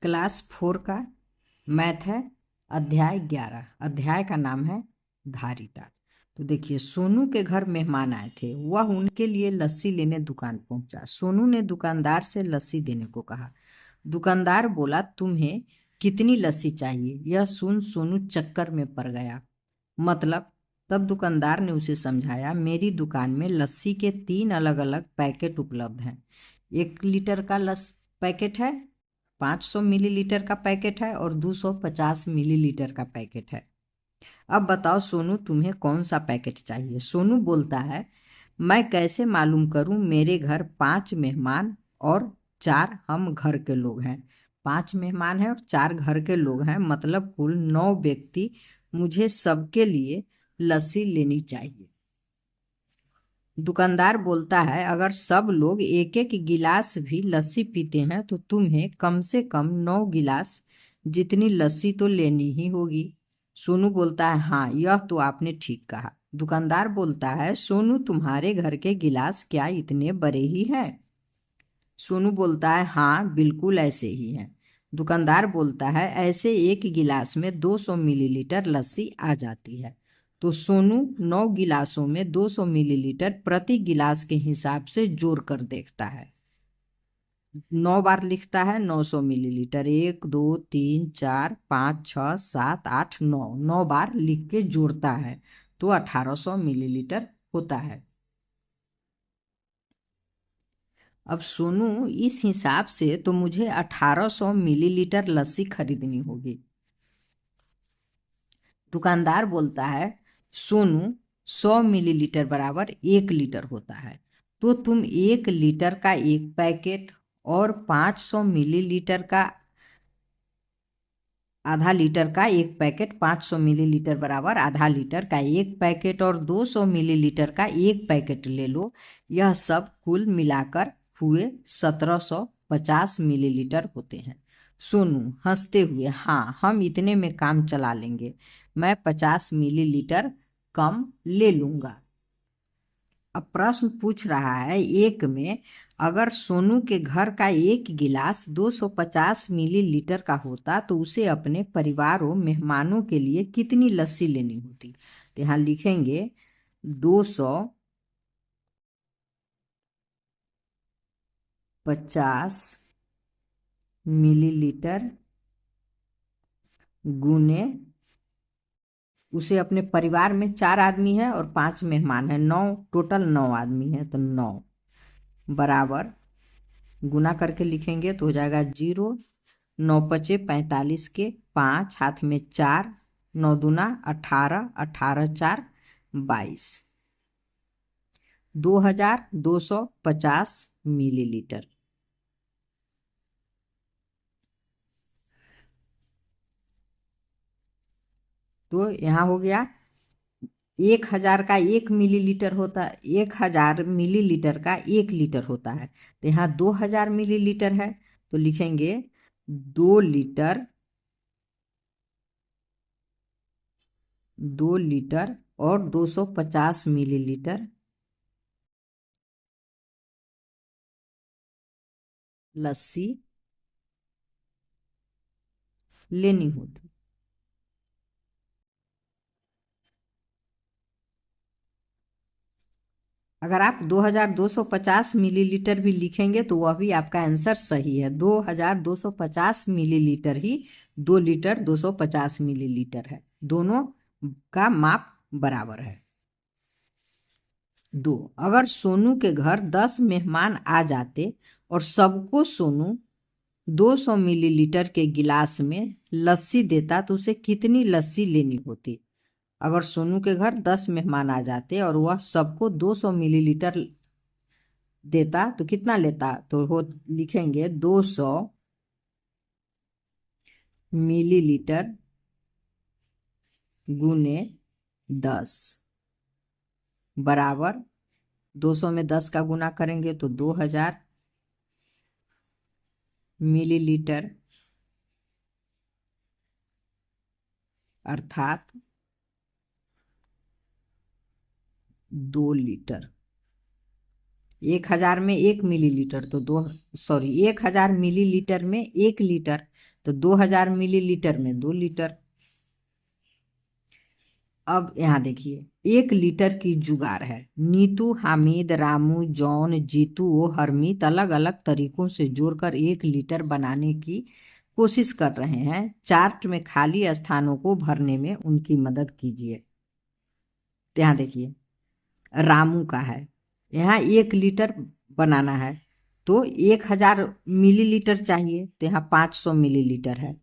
Class 4 का math है, अध्याय 11। अध्याय का नाम है धारिता। तो देखिए, सोनू के घर मेहमान आए थे। वह उनके लिए लस्सी लेने दुकान पहुंचा। सोनू ने दुकानदार से लस्सी देने को कहा। दुकानदार बोला, तुम्हें कितनी लस्सी चाहिए? यह सुन सोनू चक्कर में पड़ गया। मतलब? तब दुकानदार ने उसे समझाया, मेरी दुकान में लस्सी के 3 अलग अलग पैकेट उपलब्ध हैं। 1 लीटर का पैकेट है, 500 मिलीलीटर का पैकेट है और 250 मिलीलीटर का पैकेट है। अब बताओ सोनू, तुम्हें कौन सा पैकेट चाहिए? सोनू बोलता है, मैं कैसे मालूम करूं? मेरे घर 5 मेहमान और 4 हम घर के लोग हैं। 5 मेहमान हैं और 4 घर के लोग हैं, मतलब कुल 9 व्यक्ति। मुझे सबके लिए लस्सी लेनी चाहिए। दुकानदार बोलता है, अगर सब लोग एक एक गिलास भी लस्सी पीते हैं तो तुम्हें कम से कम 9 गिलास जितनी लस्सी तो लेनी ही होगी। सोनू बोलता है, हाँ, यह तो आपने ठीक कहा। दुकानदार बोलता है, सोनू, तुम्हारे घर के गिलास क्या इतने बड़े ही हैं? सोनू बोलता है, हाँ, बिल्कुल ऐसे ही हैं। दुकानदार बोलता है, ऐसे एक गिलास में 200 मिलीलीटर लस्सी आ जाती है। तो सोनू 9 गिलासों में 200 मिलीलीटर प्रति गिलास के हिसाब से जोड़ कर देखता है। 9 बार लिखता है 900 मिलीलीटर। 1 2 3 4 5 6 7 8 9, 9 बार लिख के जोड़ता है तो 1800 मिलीलीटर होता है। अब सोनू, इस हिसाब से तो मुझे 1800 मिलीलीटर लस्सी खरीदनी होगी। दुकानदार बोलता है, सोनू, 100 मिलीलीटर बराबर 1 लीटर होता है। तो तुम 1 लीटर का एक पैकेट और 500 मिलीलीटर का आधा लीटर का एक पैकेट, 500 मिलीलीटर बराबर आधा लीटर का एक पैकेट और 200 मिलीलीटर का एक पैकेट ले लो। यह सब कुल मिलाकर हुए 1750 मिलीलीटर होते हैं। सोनू हंसते हुए, हाँ, हम इतने में काम चला लेंगे। मैं 50 मिलीलीटर कम ले लूँगा। अब प्रश्न पूछ रहा है, एक में अगर सोनू के घर का एक गिलास 250 मिलीलीटर का होता तो उसे अपने परिवार और मेहमानों के लिए कितनी लस्सी लेनी होती? तो यहाँ लिखेंगे 250 मिलीलीटर गुने, उसे अपने परिवार में 4 आदमी है और 5 मेहमान है, 9 टोटल 9 आदमी है, तो 9 बराबर गुना करके लिखेंगे तो हो जाएगा 0। 9 पचे 45 के 5, हाथ में 4, 9 दूना 18, 18 4 22, 2250 मिलीलीटर। तो यहाँ हो गया 1000 का 1 मिलीलीटर होता है, 1000 मिलीलीटर का 1 लीटर होता है। तो यहाँ 2000 मिलीलीटर है तो लिखेंगे 2 लीटर, 2 लीटर और 250 मिलीलीटर लस्सी लेनी होती। अगर आप 2250 मिलीलीटर भी लिखेंगे तो वह भी आपका आंसर सही है। 2250 मिलीलीटर ही 2 लीटर 250 मिलीलीटर है। दोनों का माप बराबर है। 2, अगर सोनू के घर 10 मेहमान आ जाते और सबको सोनू 200 मिलीलीटर के गिलास में लस्सी देता तो उसे कितनी लस्सी लेनी होती? अगर सोनू के घर 10 मेहमान आ जाते और वह सबको 200 मिलीलीटर देता तो कितना लेता? तो हो लिखेंगे 200 मिलीलीटर गुने 10 बराबर 200 में 10 का गुना करेंगे तो 2000 मिलीलीटर, अर्थात 2 लीटर। 1000 में 1 मिलीलीटर तो 1000 मिलीलीटर में 1 लीटर, तो 2000 मिलीलीटर में 2 लीटर। अब यहाँ देखिए, 1 लीटर की जुगाड़ है। नीतू, हामिद, रामू, जॉन, जीतू और हरमीत अलग अलग तरीकों से जोड़कर 1 लीटर बनाने की कोशिश कर रहे हैं। चार्ट में खाली स्थानों को भरने में उनकी मदद कीजिए। यहाँ देखिए, रामू का है, यहाँ 1 लीटर बनाना है तो 1000 मिलीलीटर चाहिए, तो यहाँ 500 मिलीलीटर है,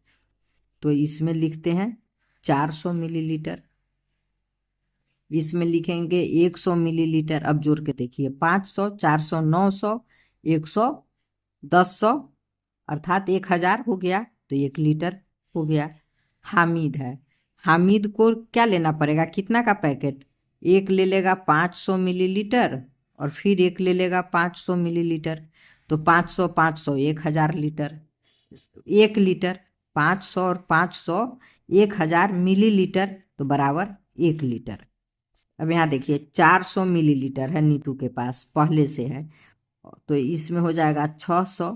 तो इसमें लिखते हैं 400 मिलीलीटर। इसमें लिखेंगे 100 मिलीलीटर। अब जोड़ के देखिए, 500, 400, 900, 100, 1000, अर्थात 1000 हो गया, तो 1 लीटर हो गया। हामिद है, हामिद को क्या लेना पड़ेगा, कितना का पैकेट, एक ले लेगा 500 मिलीलीटर और फिर एक ले लेगा 500 मिलीलीटर, तो 500 500 1000 लीटर, 1 लीटर। 500 और 500 1000 मिलीलीटर तो बराबर 1 लीटर। अब यहाँ देखिए, 400 मिलीलीटर है नीतू के पास, पहले से है, तो इसमें हो जाएगा 600,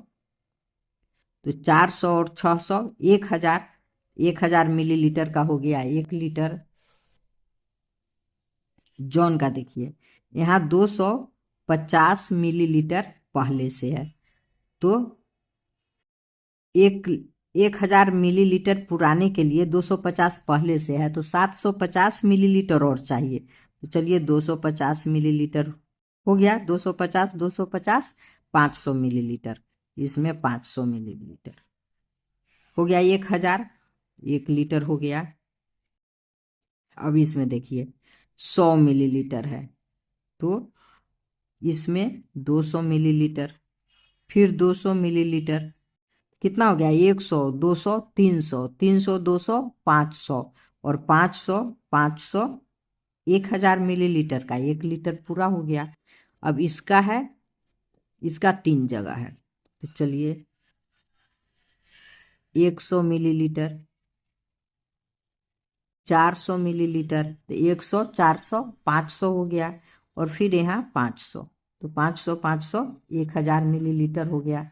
तो 400 और 600 1000, 1000 मिलीलीटर का हो गया 1 लीटर। जॉन का देखिए, यहाँ 250 मिलीलीटर पहले से है, तो एक 1000 मिलीलीटर पुराने के लिए 250 पहले से है, तो 750 मिलीलीटर और चाहिए। तो चलिए 250 मिलीलीटर हो गया, 250 250 500 मिलीलीटर, इसमें 500 मिलीलीटर हो गया 1000, 1 लीटर हो गया। अब इसमें देखिए 100 मिलीलीटर है, तो इसमें 200 मिलीलीटर, फिर 200 मिलीलीटर, कितना हो गया, 100, 200, 300, 300, 200, 500 और 500 500 1000 मिलीलीटर का 1 लीटर पूरा हो गया। अब इसका है, इसका 3 जगह है, तो चलिए 100 मिलीलीटर, 400 मिलीलीटर, तो 100 400 500 हो गया, और फिर यहाँ 500, तो 500 500 1000 मिलीलीटर हो गया।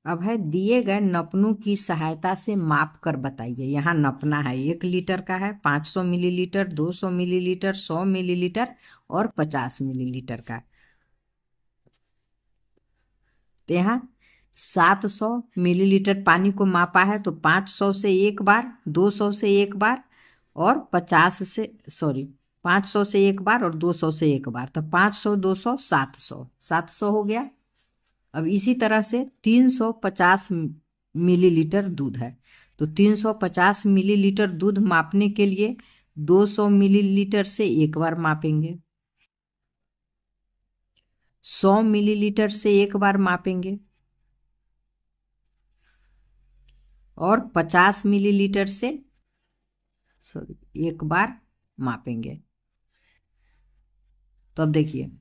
अब है, दिए गए नपनों की सहायता से माप कर बताइए। यहाँ नपना है, 1 लीटर का है, 500 मिलीलीटर, 200 मिलीलीटर, 100 मिलीलीटर और 50 मिलीलीटर का। तो यहाँ 700 मिलीलीटर पानी को मापा है, तो 500 से एक बार, 200 से एक बार और 500 से एक बार और 200 से एक बार, तो 500 200 700, 700 हो गया। अब इसी तरह से 350 मिलीलीटर दूध है, तो 350 मिलीलीटर दूध मापने के लिए 200 मिलीलीटर से एक बार मापेंगे, 100 मिलीलीटर से एक बार मापेंगे और 50 मिलीलीटर से एक बार मापेंगे। तो अब देखिए,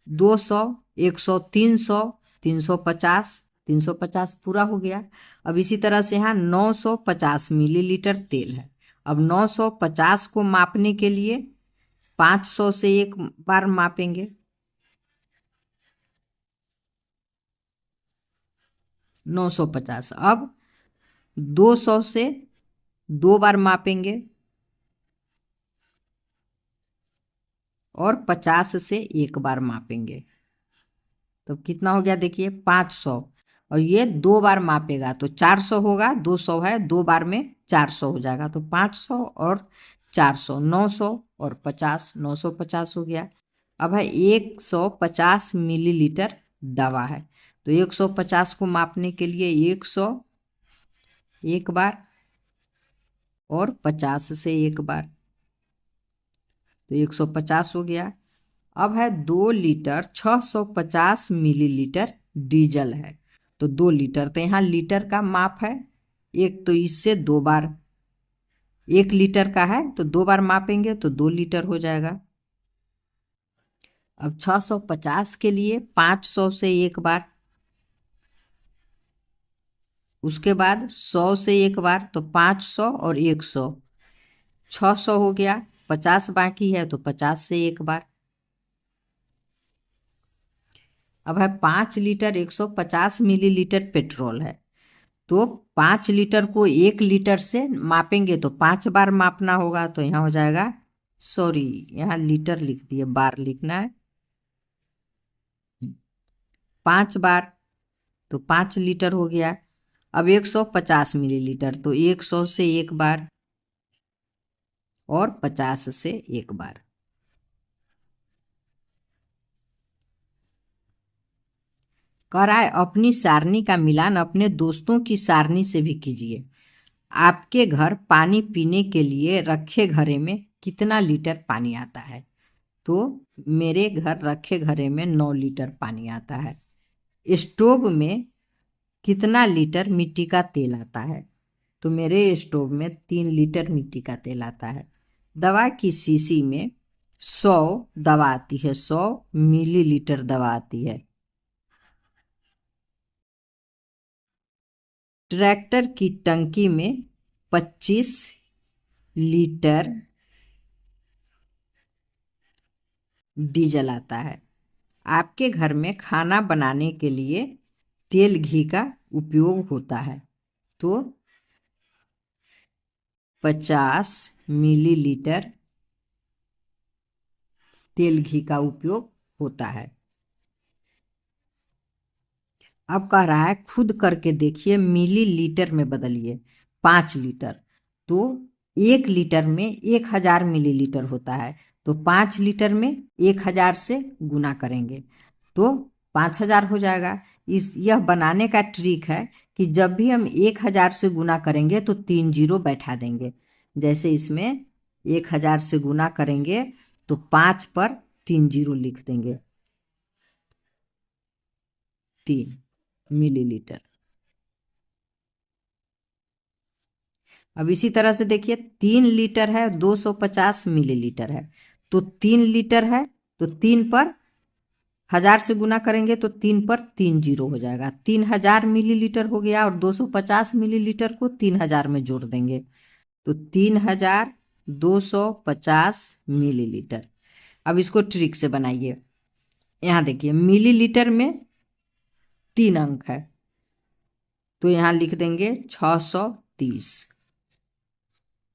200, 100, 300, 350, 350 पूरा हो गया। अब इसी तरह से यहाँ 950 मिलीलीटर तेल है। अब 950 को मापने के लिए 500 से एक बार मापेंगे, 950। अब 200 से दो बार मापेंगे और 50 से एक बार मापेंगे, तो कितना हो गया देखिए 500, और ये दो बार मापेगा तो 400 होगा, 200 है, दो बार में 400 हो जाएगा, तो 500 और 400 900 और 50, 950 हो गया। अब है 150 मिलीलीटर दवा है, तो 150 को मापने के लिए 100 एक बार और 50 से एक बार, तो 150 हो गया। अब है 2 लीटर 650 मिलीलीटर डीजल है, तो 2 लीटर, तो यहाँ लीटर का माप है, एक तो इससे दो बार, 1 लीटर का है तो दो बार मापेंगे तो 2 लीटर हो जाएगा। अब 650 के लिए 500 से एक बार, उसके बाद 100 से एक बार, तो 500 और 100, 600 हो गया, 50 बाकी है तो 50 से एक बार, अब है 5 लीटर 150 मिलीलीटर पेट्रोल है। तो 5 लीटर को 1 लीटर से मापेंगे तो 5 बार मापना होगा। तो यहाँ हो जाएगा, सॉरी यहाँ लीटर लिख दिए, बार लिखना है। 5 बार तो 5 लीटर हो गया। अब 150 मिलीलीटर तो 100 से 1 बार और 50 से 1 बार। कह रहा है अपनी सारणी का मिलान अपने दोस्तों की सारणी से भी कीजिए। आपके घर पानी पीने के लिए रखे घड़े में कितना लीटर पानी आता है? तो मेरे घर रखे घड़े में 9 लीटर पानी आता है। स्टोव में कितना लीटर मिट्टी का तेल आता है? तो मेरे स्टोव में 3 लीटर मिट्टी का तेल आता है। दवा की शीशी में 100 दवा आती है, 100 मिलीलीटर दवा आती है। ट्रैक्टर की टंकी में 25 लीटर डीजल आता है। आपके घर में खाना बनाने के लिए तेल घी का उपयोग होता है। तो 50 मिलीलीटर तेल घी का उपयोग होता है। अब कह रहा है खुद करके देखिए, मिलीलीटर में बदलिए। 5 लीटर तो 1 लीटर में 1000 मिलीलीटर होता है। तो 5 लीटर में 1000 से गुना करेंगे तो 5000 हो जाएगा। यह बनाने का ट्रिक है कि जब भी हम 1000 से गुना करेंगे तो 3 जीरो बैठा देंगे। जैसे इसमें 1000 से गुना करेंगे तो 5 पर 3 जीरो लिख देंगे, 3 मिलीलीटर। अब इसी तरह से देखिए 3 लीटर है 250 मिलीलीटर है। तो 3 लीटर है तो 3 पर 1000 से गुना करेंगे तो 3 पर 3 जीरो हो जाएगा, 3000 मिलीलीटर हो गया। और 250 मिलीलीटर को 3000 में जोड़ देंगे तो 3250 मिलीलीटर। अब इसको ट्रिक से बनाइए। यहाँ देखिए मिलीलीटर में 3 अंक है तो यहाँ लिख देंगे 630।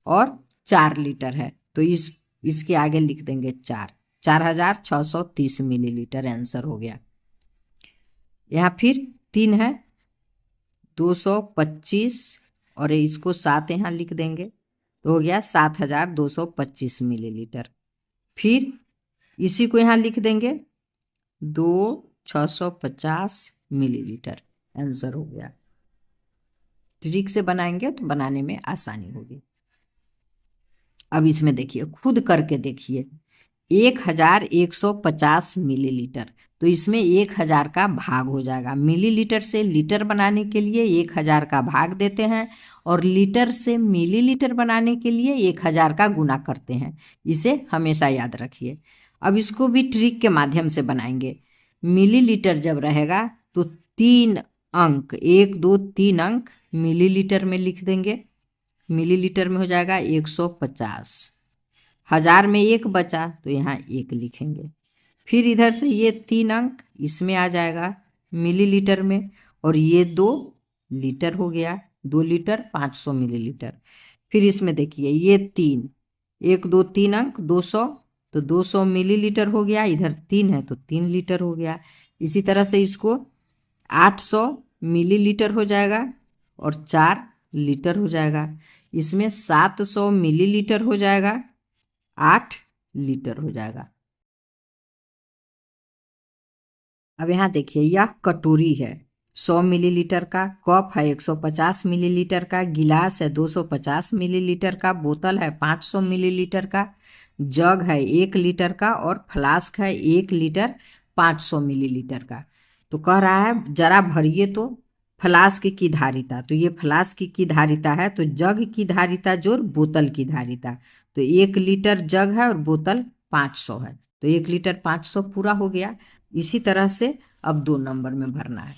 और 4 लीटर है तो इसके आगे लिख देंगे 4, 4630 मिलीलीटर आंसर हो गया। यहाँ फिर 3 है 225 और इसको 7 यहाँ लिख देंगे तो हो गया 7225 मिलीलीटर। फिर इसी को यहाँ लिख देंगे 650 मिलीलीटर आंसर हो गया। ट्रिक से बनाएंगे तो बनाने में आसानी होगी। अब इसमें देखिए खुद करके देखिए 1150 मिलीलीटर तो इसमें 1000 का भाग हो जाएगा। मिलीलीटर से लीटर बनाने के लिए 1000 का भाग देते हैं और लीटर से मिलीलीटर बनाने के लिए 1000 का गुना करते हैं। इसे हमेशा याद रखिए। अब इसको भी ट्रिक के माध्यम से बनाएंगे। मिलीलीटर जब रहेगा तो 3 अंक 1 2 3 अंक मिलीलीटर में लिख देंगे। मिलीलीटर में हो जाएगा 150। 1000 में 1 बचा तो यहाँ 1 लिखेंगे। फिर इधर से ये 3 अंक इसमें आ जाएगा मिलीलीटर में और ये 2 लीटर हो गया, 2 लीटर 500 मिलीलीटर। फिर इसमें देखिए ये 3 1 2 3 अंक 200 तो 200 मिलीलीटर हो गया। इधर 3 है तो 3 लीटर हो गया। इसी तरह से इसको 800 मिलीलीटर हो जाएगा और 4 लीटर हो जाएगा। इसमें 700 मिलीलीटर हो जाएगा, 8 लीटर हो जाएगा। अब यहाँ देखिए यह कटोरी है 100 मिलीलीटर का, कप है 150 मिलीलीटर का, गिलास है 250 मिलीलीटर का, बोतल है 500 मिलीलीटर का, जग है 1 लीटर का और फ्लास्क है 1 लीटर 500 मिलीलीटर का। तो कह रहा है जरा भरिए तो फ्लास्क की धारिता। तो ये फ्लास्क की धारिता है तो जग की धारिता जोड़ बोतल की धारिता। तो 1 लीटर जग है और बोतल 500 है तो 1 लीटर 500 पूरा हो गया। इसी तरह से अब 2 नंबर में भरना है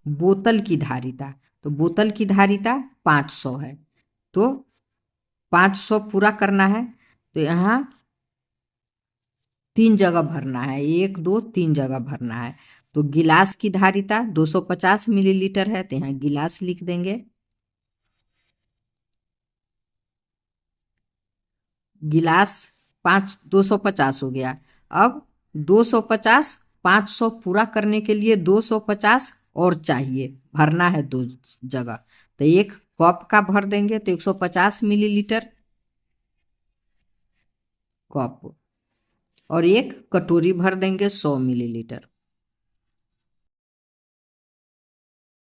बोतल की धारिता। तो बोतल की धारिता 500 है तो 500 पूरा करना है। तो यहाँ तीन जगह भरना है, 1 2 3 जगह भरना है। तो गिलास की धारिता 250 मिलीलीटर है, तो यहाँ गिलास लिख देंगे। गिलास 250 हो गया। अब 250, 500 पूरा करने के लिए 250 और चाहिए, भरना है 2 जगह। तो एक कप का भर देंगे तो 150 मिलीलीटर कप, और एक कटोरी भर देंगे 100 मिलीलीटर।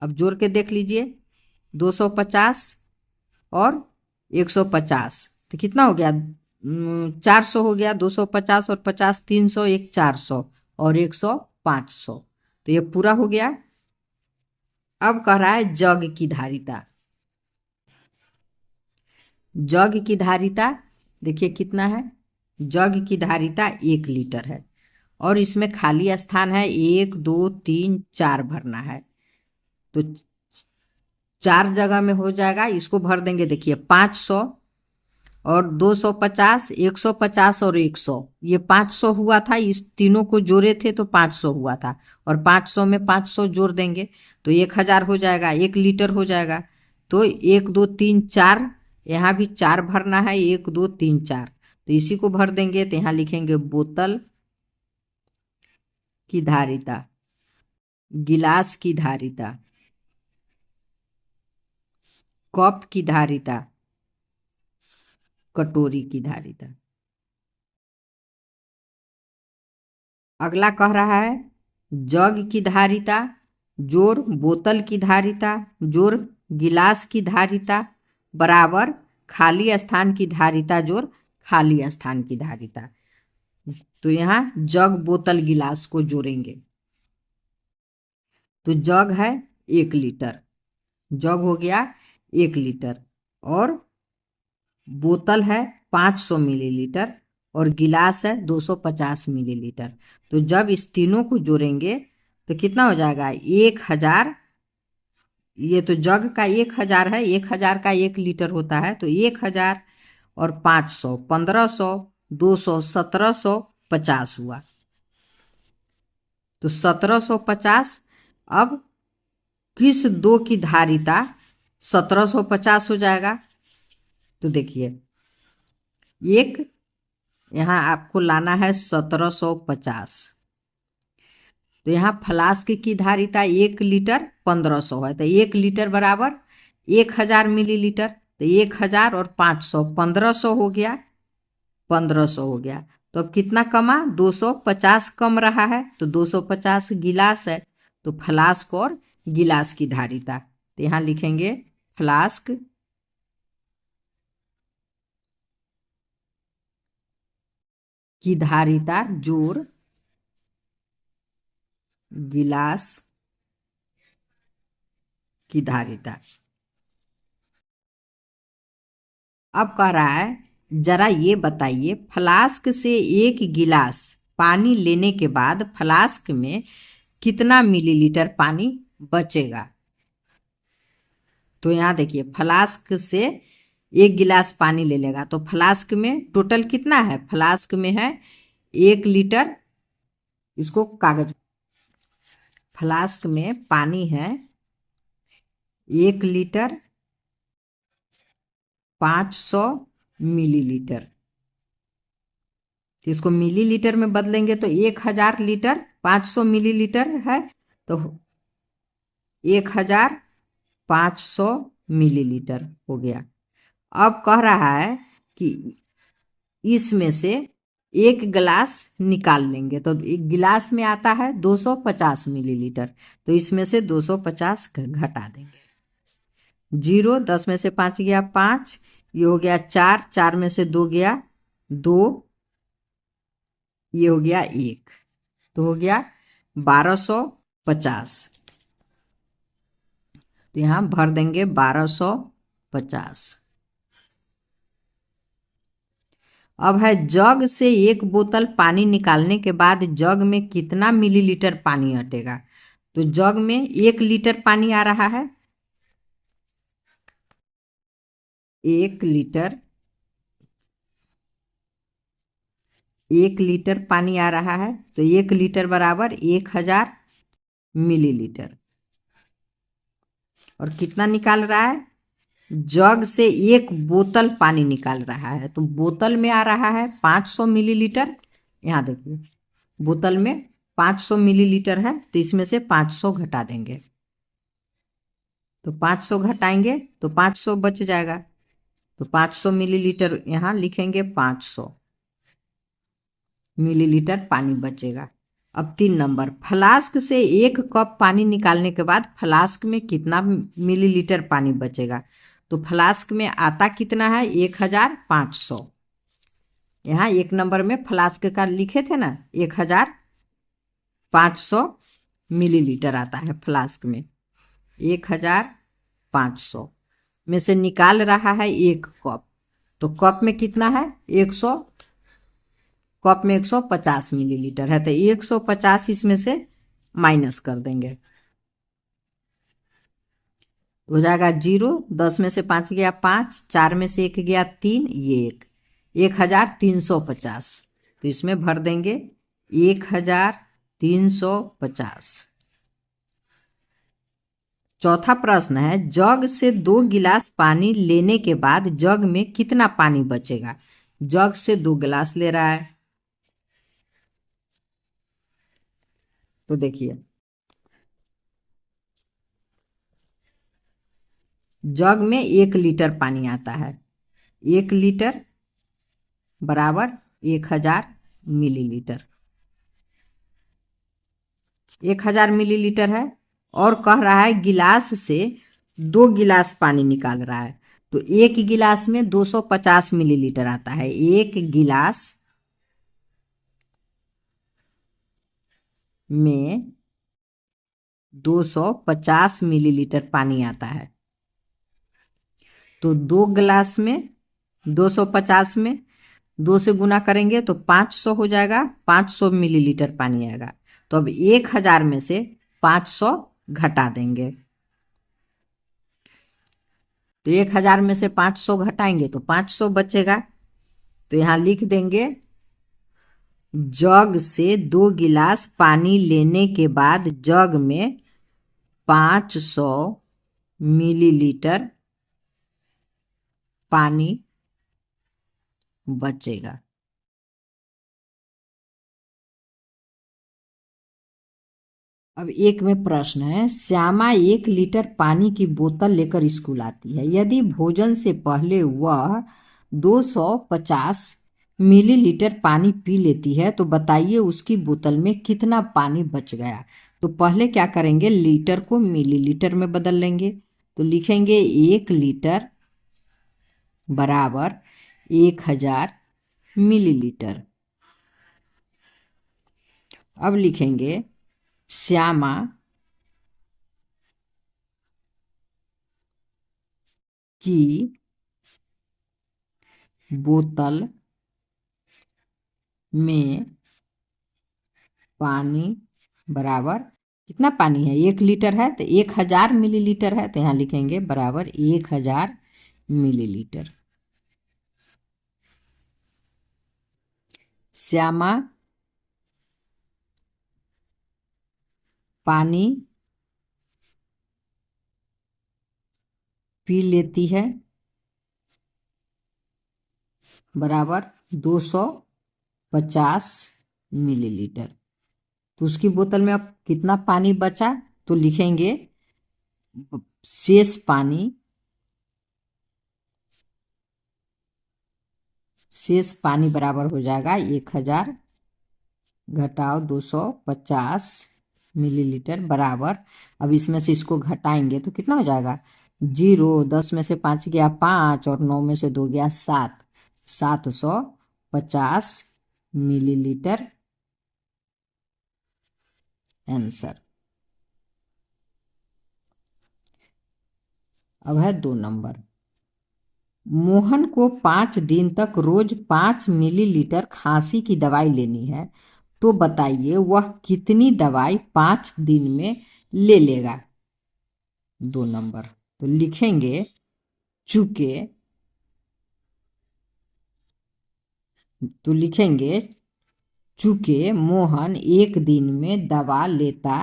अब जोड़ के देख लीजिए, 250 और 150 तो कितना हो गया? 400 हो गया। 250 और 50 300, एक 400 और 100 500, तो ये पूरा हो गया। अब कह रहा है जग की धारिता। जग की धारिता देखिए कितना है। जग की धारिता 1 लीटर है, और इसमें खाली स्थान है 1 2 3 4 भरना है। तो 4 जगह में हो जाएगा, इसको भर देंगे। देखिए 500 और 250, 150 और 100, ये 500 हुआ था। इस तीनों को जोड़े थे तो 500 हुआ था, और 500 में 500 जोड़ देंगे तो 1000 हो जाएगा, 1 लीटर हो जाएगा। तो 1 2 3 4, यहाँ भी 4 भरना है, 1 2 3 4, तो इसी को भर देंगे। तो यहाँ लिखेंगे बोतल की धारिता, गिलास की धारिता, कप की धारिता, कटोरी की धारिता। अगला कह रहा है जग की धारिता जोड़ बोतल की धारिता जोड़ गिलास की धारिता बराबर खाली स्थान की धारिता जोड़ खाली स्थान की धारिता। तो यहाँ जग बोतल गिलास को जोड़ेंगे। तो जग है 1 लीटर, जग हो गया 1 लीटर, और बोतल है 500 मिलीलीटर, और गिलास है 250 मिलीलीटर। तो जब इस तीनों को जोड़ेंगे तो कितना हो जाएगा? 1000। ये तो जग का 1000 है, 1000 का 1 लीटर होता है, तो 1000 और 500 1500, 200 1750 हुआ। तो 1750। अब किस दो की धारिता 1750 हो जाएगा? तो देखिए, एक यहाँ आपको लाना है 1750। तो यहाँ फ्लास्क की धारिता 1 लीटर 1500 है, तो 1 लीटर बराबर 1000 मिलीलीटर। तो 1000 और 500 1500 हो गया, 1500 हो गया। तो अब कितना कमा? 250 कम रहा है, तो 250 गिलास है, तो फ्लास्क और गिलास की धारिता। तो यहाँ लिखेंगे फ्लास्क की धारिता जोड़ गिलास की धारिता। अब कह रहा है जरा ये बताइए, फ्लास्क से 1 गिलास पानी लेने के बाद फ्लास्क में कितना मिलीलीटर पानी बचेगा? तो यहाँ देखिए, फ्लास्क से 1 गिलास पानी ले लेगा, तो फ्लास्क में टोटल कितना है? फ्लास्क में है 1 लीटर, इसको कागज, फ्लास्क में पानी है 1 लीटर 500 मिलीलीटर। तो इसको मिलीलीटर में बदलेंगे तो 1000 लीटर 500 मिलीलीटर है, तो 1500 मिलीलीटर हो गया। अब कह रहा है कि इसमें से 1 गिलास निकाल लेंगे, तो एक गिलास में आता है 250 मिलीलीटर, तो इसमें से 250 घटा देंगे। 0, 10 में से 5 गया 5, ये हो गया 4, 4 में से 2 गया 2, ये हो गया 1, तो हो गया 1250। तो यहाँ भर देंगे 1250। अब है जग से 1 बोतल पानी निकालने के बाद जग में कितना मिलीलीटर पानी हटेगा? तो जग में 1 लीटर पानी आ रहा है, 1 लीटर 1 लीटर पानी आ रहा है, तो 1 लीटर बराबर 1000 मिलीलीटर। और कितना निकाल रहा है? जग से 1 बोतल पानी निकाल रहा है, तो बोतल में आ रहा है 500 मिलीलीटर। यहाँ देखिए, बोतल में 500 मिलीलीटर है, तो इसमें से 500 घटा देंगे। तो 500 घटाएंगे तो 500 बच जाएगा। तो 500 मिलीलीटर यहाँ लिखेंगे, 500 मिलीलीटर पानी बचेगा। अब 3 नंबर, फ्लास्क से 1 कप पानी निकालने के बाद फ्लास्क में कितना मिलीलीटर पानी बचेगा? तो फ्लास्क में आता कितना है? 1500। यहाँ 1 नंबर में फ्लास्क का लिखे थे ना, 1500 मिलीलीटर आता है फ्लास्क में। 1500 में से निकाल रहा है 1 कप, तो कप में कितना है? 100। कप में 150 मिलीलीटर है, तो 150 इसमें से माइनस कर देंगे, हो जाएगा 0। 10 में से 5 गया 5, 4 में से 1 गया 3, ये 1350। तो इसमें भर देंगे 1350। चौथा प्रश्न है, जग से 2 गिलास पानी लेने के बाद जग में कितना पानी बचेगा? जग से 2 गिलास ले रहा है, तो देखिए, जग में 1 लीटर पानी आता है। 1 लीटर बराबर 1000 मिलीलीटर। 1000 मिलीलीटर है, और कह रहा है गिलास से 2 गिलास पानी निकाल रहा है, तो 1 गिलास में 250 मिलीलीटर आता है। 1 गिलास में 250 मिलीलीटर पानी आता है, तो 2 गिलास में 250 में 2 से गुना करेंगे तो 500 हो जाएगा, 500 मिलीलीटर पानी आएगा। तो अब 1000 में से 500 घटा देंगे, तो 1000 में से 500 घटाएंगे तो 500 बचेगा। तो यहाँ लिख देंगे, जग से 2 गिलास पानी लेने के बाद जग में 500 मिलीलीटर पानी बचेगा। अब एक में प्रश्न है, श्यामा 1 लीटर पानी की बोतल लेकर स्कूल आती है। यदि भोजन से पहले वह 250 मिलीलीटर पानी पी लेती है, तो बताइए उसकी बोतल में कितना पानी बच गया? तो पहले क्या करेंगे, लीटर को मिलीलीटर में बदल लेंगे, तो लिखेंगे 1 लीटर बराबर 1000 मिलीलीटर। अब लिखेंगे, श्यामा की बोतल में पानी बराबर, कितना पानी है? 1 लीटर है, तो 1000 मिलीलीटर है, तो यहाँ लिखेंगे बराबर 1000 मिलीलीटर। श्यामा पानी पी लेती है बराबर 250 मिलीलीटर। तो उसकी बोतल में अब कितना पानी बचा? तो लिखेंगे शेष पानी बराबर हो जाएगा 1000 घटाओ 250 मिलीलीटर बराबर, अब इसमें से इसको घटाएंगे तो कितना हो जाएगा? 0। 10 में से 5 गया 5, और 9 में से 2 गया 7, 750 मिलीलीटर आंसर। अब है 2 नंबर, मोहन को 5 दिन तक रोज 5 मिलीलीटर खांसी की दवाई लेनी है, तो बताइए वह कितनी दवाई 5 दिन में ले लेगा? 2 नंबर, तो लिखेंगे, चूंकि तो लिखेंगे चूंकि मोहन एक दिन में दवा लेता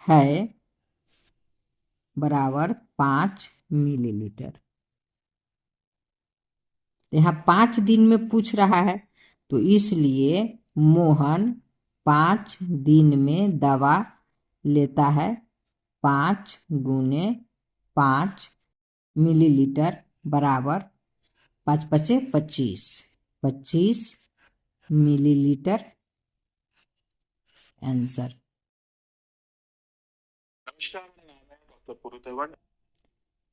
है बराबर 5 मिलीलीटर। यहाँ 5 दिन में पूछ रहा है, तो इसलिए मोहन 5 दिन में दवा लेता है 5 × 5 मिलीलीटर बराबर 5×5 = 25। 25 मिलीलीटर आंसर।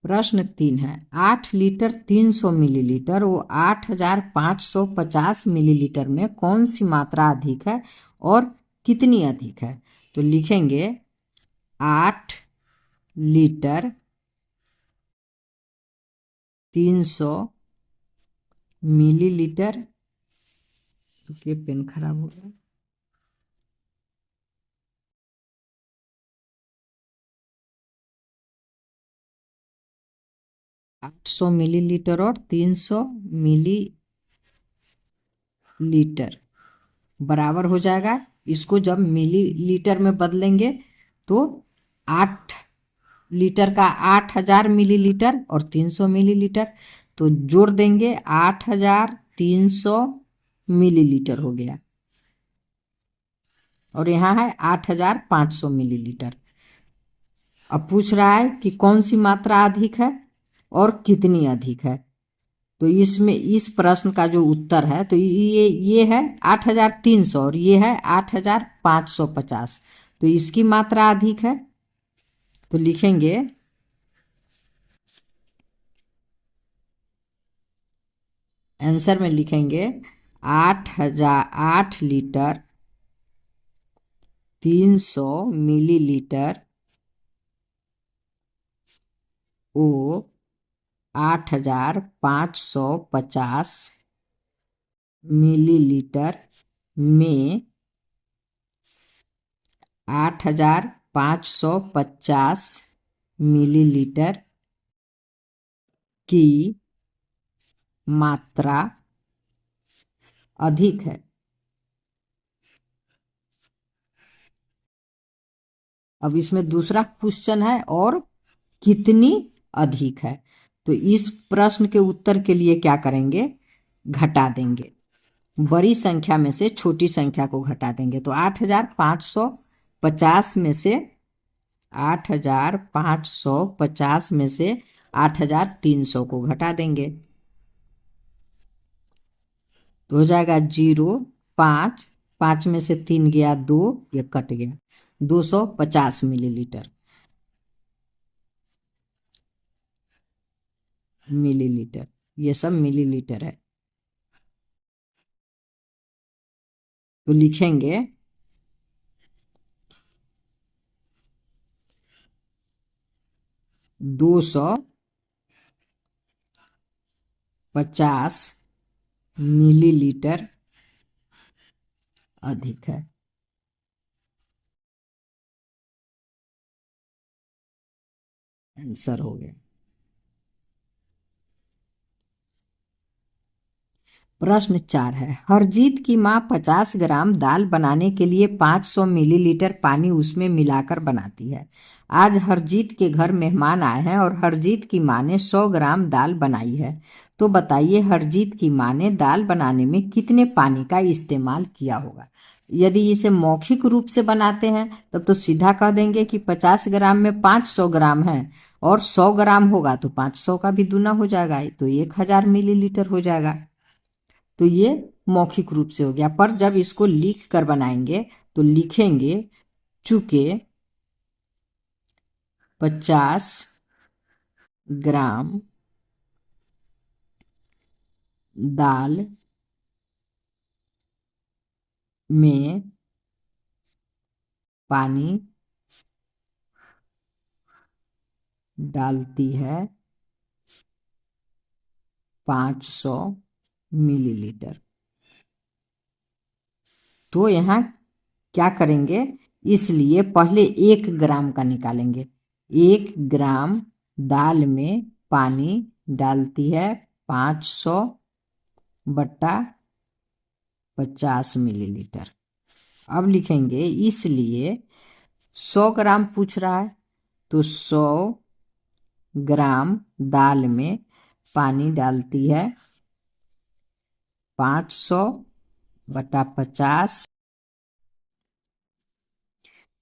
प्रश्न 3 है 8 लीटर 300 मिलीलीटर वो 8550 मिलीलीटर में कौन सी मात्रा अधिक है और कितनी अधिक है। तो लिखेंगे 8 लीटर 300 मिलीलीटर। ये पेन खराब हो गया। 800 मिलीलीटर और 300 मिलीलीटर बराबर हो जाएगा। इसको जब मिलीलीटर में बदलेंगे तो 8 लीटर का 8000 मिलीलीटर और 300 मिलीलीटर, तो जोड़ देंगे 8300 मिलीलीटर हो गया। और यहाँ है 8500 मिलीलीटर। अब पूछ रहा है कि कौन सी मात्रा अधिक है और कितनी अधिक है। तो इसमें इस प्रश्न का जो उत्तर है, तो ये है 8300 और ये है 8550। तो इसकी मात्रा अधिक है। तो लिखेंगे आंसर में लिखेंगे 8 लीटर 300 मिलीलीटर ओ 8550 मिलीलीटर में 8550 मिलीलीटर की मात्रा अधिक है। अब इसमें दूसरा क्वेश्चन है और कितनी अधिक है। तो इस प्रश्न के उत्तर के लिए क्या करेंगे, घटा देंगे। बड़ी संख्या में से छोटी संख्या को घटा देंगे। तो 8550 में से 8550 में से 8300 को घटा देंगे तो हो जाएगा 0, 5, 5 में से 3 गया 2, ये कट गया 250 मिलीलीटर। मिलीलीटर, ये सब मिलीलीटर है। तो लिखेंगे 250 मिलीलीटर अधिक है। आंसर हो गया। प्रश्न 4 है हरजीत की माँ 50 ग्राम दाल बनाने के लिए 500 मिलीलीटर पानी उसमें मिलाकर बनाती है। आज हरजीत के घर मेहमान आए हैं और हरजीत की माँ ने 100 ग्राम दाल बनाई है। तो बताइए हरजीत की माँ ने दाल बनाने में कितने पानी का इस्तेमाल किया होगा। यदि इसे मौखिक रूप से बनाते हैं तब तो सीधा कह देंगे कि 50 ग्राम में 500 ग्राम है और 100 ग्राम होगा तो 500 का भी दूना हो जाएगा, तो 1000 मिलीलीटर हो जाएगा। तो ये मौखिक रूप से हो गया। पर जब इसको लिख कर बनाएंगे तो लिखेंगे चूंकि 50 ग्राम दाल में पानी डालती है 500 मिलीलीटर। तो यहाँ क्या करेंगे, इसलिए पहले 1 ग्राम का निकालेंगे। 1 ग्राम दाल में पानी डालती है 500 बट्टा 50 मिलीलीटर। अब लिखेंगे इसलिए 100 ग्राम पूछ रहा है, तो 100 ग्राम दाल में पानी डालती है 500/50,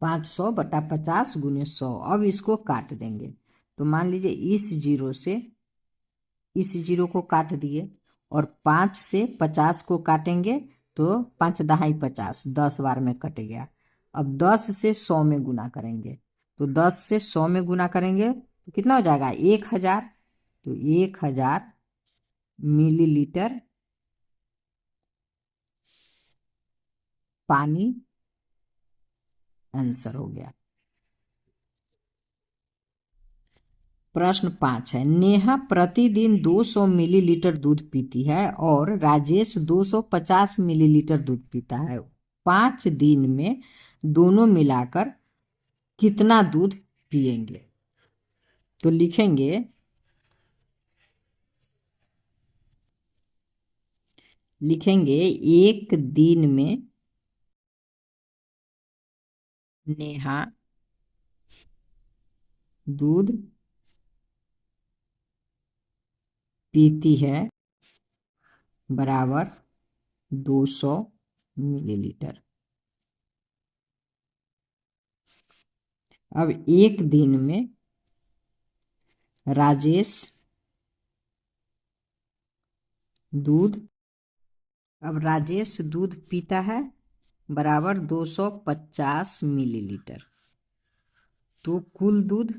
500/50 गुने 100। अब इसको काट देंगे, तो मान लीजिए इस जीरो से इस जीरो को काट दिए, और 5 से 50 को काटेंगे तो 5 दहाई 50, 10 बार में कट गया। अब 10 से 100 में गुना करेंगे, तो 10 से 100 में गुना करेंगे तो कितना हो जाएगा, 1000। तो 1000 मिलीलीटर पानी आंसर हो गया। प्रश्न 5 है, नेहा प्रतिदिन 200 मिलीलीटर दूध पीती है और राजेश 250 मिलीलीटर दूध पीता है। 5 दिन में दोनों मिलाकर कितना दूध पिएंगे? तो लिखेंगे एक दिन में नेहा दूध पीती है बराबर 200 मिलीलीटर। अब एक दिन में राजेश दूध अब राजेश दूध पीता है बराबर 250 मिलीलीटर। तो कुल दूध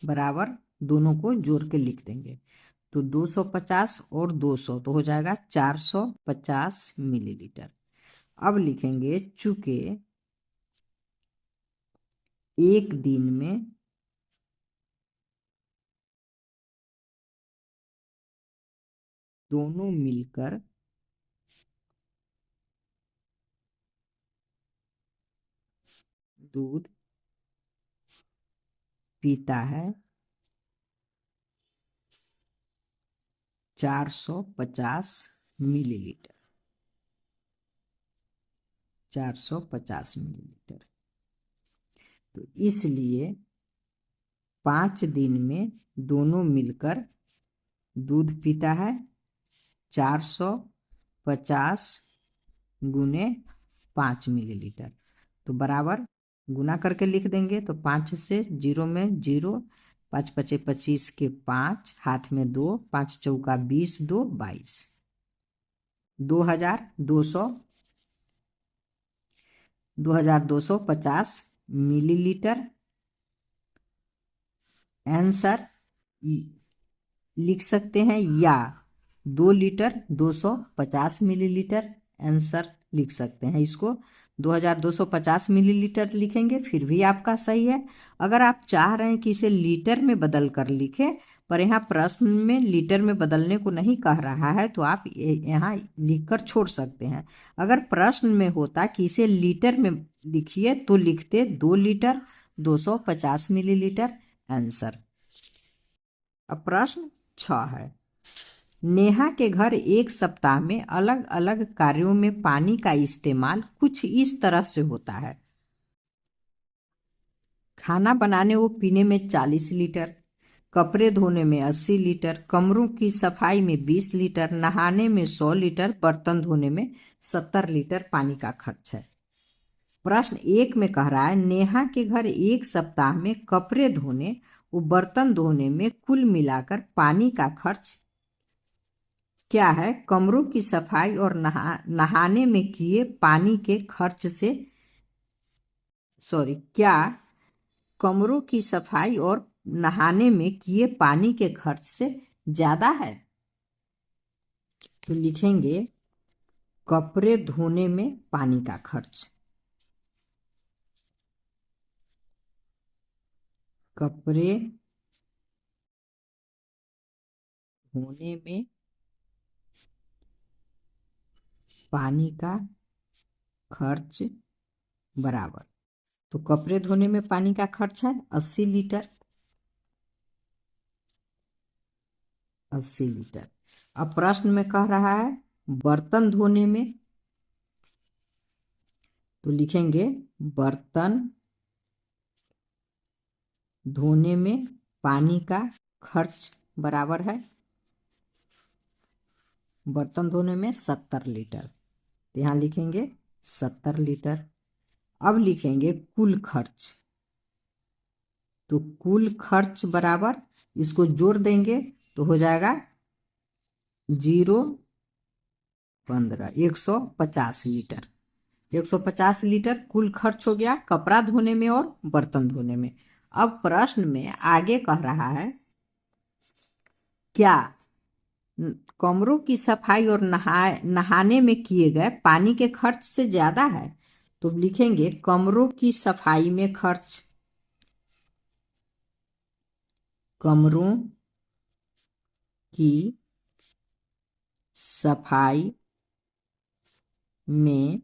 बराबर दोनों को जोड़ के लिख देंगे, तो 250 और 200 तो हो जाएगा 450 मिलीलीटर। अब लिखेंगे चूंकि एक दिन में दोनों मिलकर दूध पीता है 450 मिलीलीटर। 450 मिलीलीटर, तो इसलिए 5 दिन में दोनों मिलकर दूध पीता है 450 गुने 5 मिलीलीटर। तो बराबर गुना करके लिख देंगे, तो 5 से जीरो में जीरो, 5 पचे 25 के 5, हाथ में 2, 5 चौका 20, 2 22, 2250 मिलीलीटर आंसर लिख सकते हैं, या 2 लीटर 250 मिलीलीटर आंसर लिख सकते हैं। इसको 2250 मिलीलीटर लिखेंगे फिर भी आपका सही है। अगर आप चाह रहे हैं कि इसे लीटर में बदल कर लिखें, पर यहाँ प्रश्न में लीटर में बदलने को नहीं कह रहा है, तो आप यहाँ लिखकर छोड़ सकते हैं। अगर प्रश्न में होता कि इसे लीटर में लिखिए तो लिखते 2 लीटर 250 मिलीलीटर आंसर। अब प्रश्न 6 है, नेहा के घर एक सप्ताह में अलग अलग कार्यों में पानी का इस्तेमाल कुछ इस तरह से होता है। खाना बनाने व पीने में 40 लीटर, कपड़े धोने में 80 लीटर, कमरों की सफाई में 20 लीटर, नहाने में 100 लीटर, बर्तन धोने में 70 लीटर पानी का खर्च है। प्रश्न 1 में कह रहा है, नेहा के घर एक सप्ताह में कपड़े धोने व बर्तन धोने में कुल मिलाकर पानी का खर्च क्या है? कमरों की सफाई और नहाने में किए पानी के खर्च से क्या कमरों की सफाई और नहाने में किए पानी के खर्च से ज्यादा है? तो लिखेंगे कपड़े धोने में पानी का खर्च। कपड़े धोने में पानी का खर्च बराबर, तो कपड़े धोने में पानी का खर्च है 80 लीटर। 80 लीटर। अब प्रश्न में कह रहा है बर्तन धोने में, तो लिखेंगे बर्तन धोने में पानी का खर्च बराबर है, बर्तन धोने में 70 लीटर, तो यहाँ लिखेंगे 70 लीटर। अब लिखेंगे कुल खर्च, तो कुल खर्च बराबर, इसको जोड़ देंगे तो हो जाएगा 0 15 150 लीटर। 150 लीटर कुल खर्च हो गया कपड़ा धोने में और बर्तन धोने में। अब प्रश्न में आगे कह रहा है क्या कमरों की सफाई और नहाने में किए गए पानी के खर्च से ज्यादा है, तो लिखेंगे कमरों की सफाई में खर्च, कमरों की सफाई में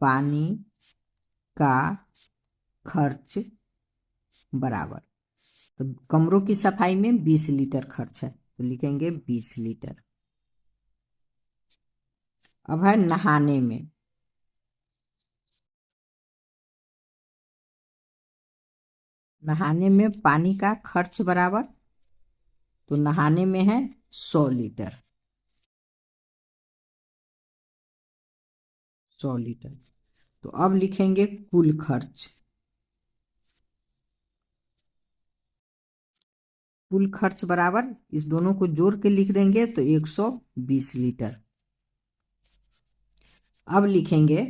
पानी का खर्च बराबर, तो कमरों की सफाई में 20 लीटर खर्च है, तो लिखेंगे 20 लीटर। अब है नहाने में, नहाने में पानी का खर्च बराबर, तो नहाने में है 100 लीटर, 100 लीटर। तो अब लिखेंगे कुल खर्च, कुल खर्च बराबर, इस दोनों को जोड़ के लिख देंगे तो 120 लीटर। अब लिखेंगे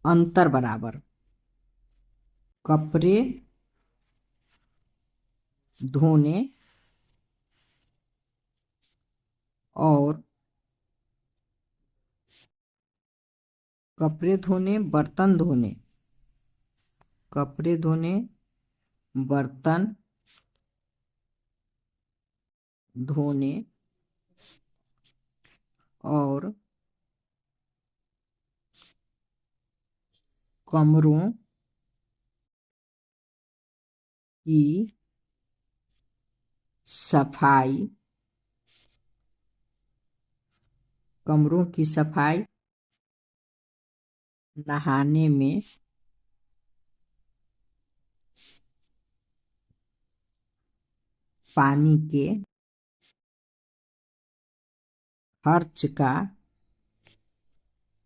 अंतर बराबर, कपड़े धोने और कपड़े धोने बर्तन धोने, कपड़े धोने बर्तन धोने और कमरों की सफाई, कमरों की सफाई नहाने में पानी के खर्च का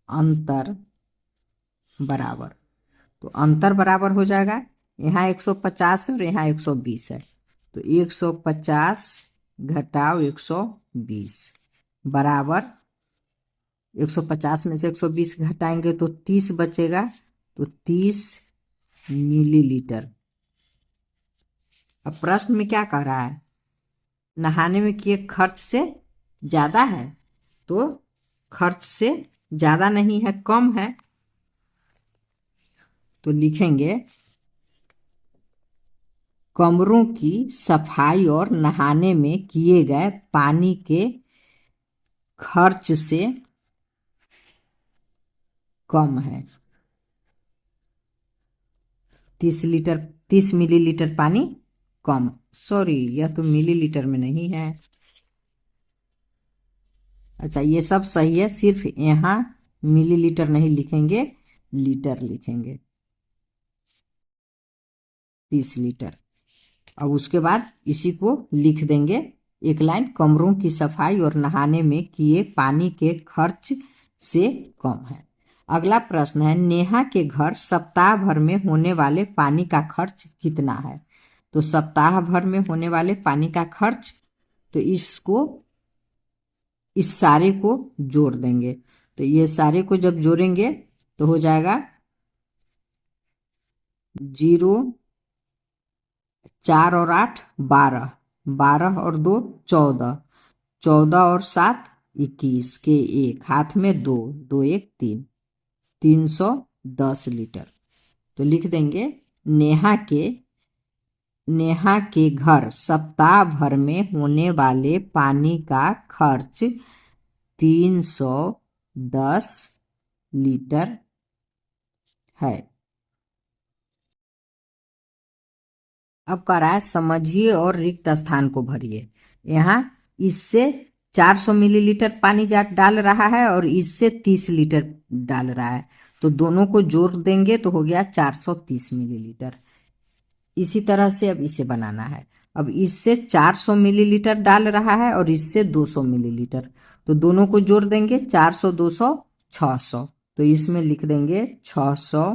अंतर बराबर, तो अंतर बराबर हो जाएगा, यहाँ 150 है और यहाँ 120 है, तो 150 घटाओ 120 बराबर, 150 में से 120 घटाएंगे तो 30 बचेगा, तो 30 मिलीलीटर। अब प्रश्न में क्या कह रहा है, नहाने में किए खर्च से ज्यादा है, तो खर्च से ज्यादा नहीं है, कम है, तो लिखेंगे कमरों की सफाई और नहाने में किए गए पानी के खर्च से कम है। 30 मिलीलीटर पानी कम, सॉरी यह तो मिलीलीटर में नहीं है, अच्छा ये सब सही है, सिर्फ यहाँ मिलीलीटर नहीं लिखेंगे, लीटर लिखेंगे, 30 लीटर। अब उसके बाद इसी को लिख देंगे एक लाइन, कमरों की सफाई और नहाने में किए पानी के खर्च से कम है। अगला प्रश्न है नेहा के घर सप्ताह भर में होने वाले पानी का खर्च कितना है, तो सप्ताह भर में होने वाले पानी का खर्च, तो इसको इस सारे को जोड़ देंगे, तो ये सारे को जब जोड़ेंगे तो हो जाएगा 0 4 और 8 12, 12 और 2 14, 14 और 7 21 के एक हाथ में 2, 2 1 3, 310 लीटर। तो लिख देंगे नेहा के घर सप्ताह भर में होने वाले पानी का खर्च 310 लीटर है। अब कह रहा है समझिए और रिक्त स्थान को भरिए। यहाँ इससे 400 मिलीलीटर पानी डाल रहा है और इससे 30 लीटर डाल रहा है, तो दोनों को जोड़ देंगे तो हो गया 430 मिलीलीटर। इसी तरह से अब इसे बनाना है। अब इससे 400 मिलीलीटर डाल रहा है और इससे 200 मिलीलीटर, तो दोनों को जोड़ देंगे 400 200 600, तो इसमें लिख देंगे 600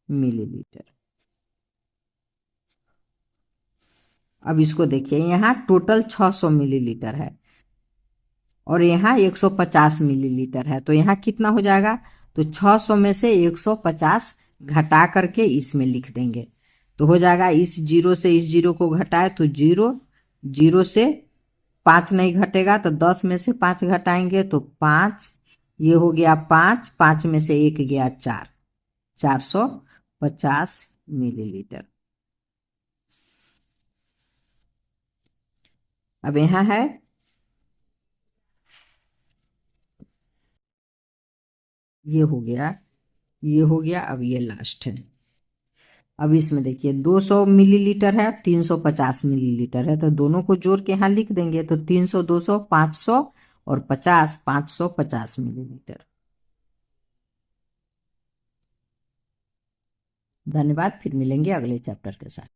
मिलीलीटर। अब इसको देखिए, यहाँ टोटल 600 मिलीलीटर है और यहाँ 150 मिलीलीटर है, तो यहाँ कितना हो जाएगा, तो 600 में से 150 घटा करके इसमें लिख देंगे, तो हो जाएगा इस जीरो से इस जीरो को घटाए तो जीरो, जीरो से 5 नहीं घटेगा तो 10 में से 5 घटाएंगे तो 5, ये हो गया 5, 5 में से 1 गया 4, 450 मिलीलीटर। अब यहाँ है, ये हो गया, ये हो गया, अब ये लास्ट है। अब इसमें देखिए 200 मिलीलीटर है, 350 मिलीलीटर है, तो दोनों को जोड़ के यहाँ लिख देंगे, तो 300 200 500 और 50 550 मिलीलीटर। धन्यवाद, फिर मिलेंगे अगले चैप्टर के साथ।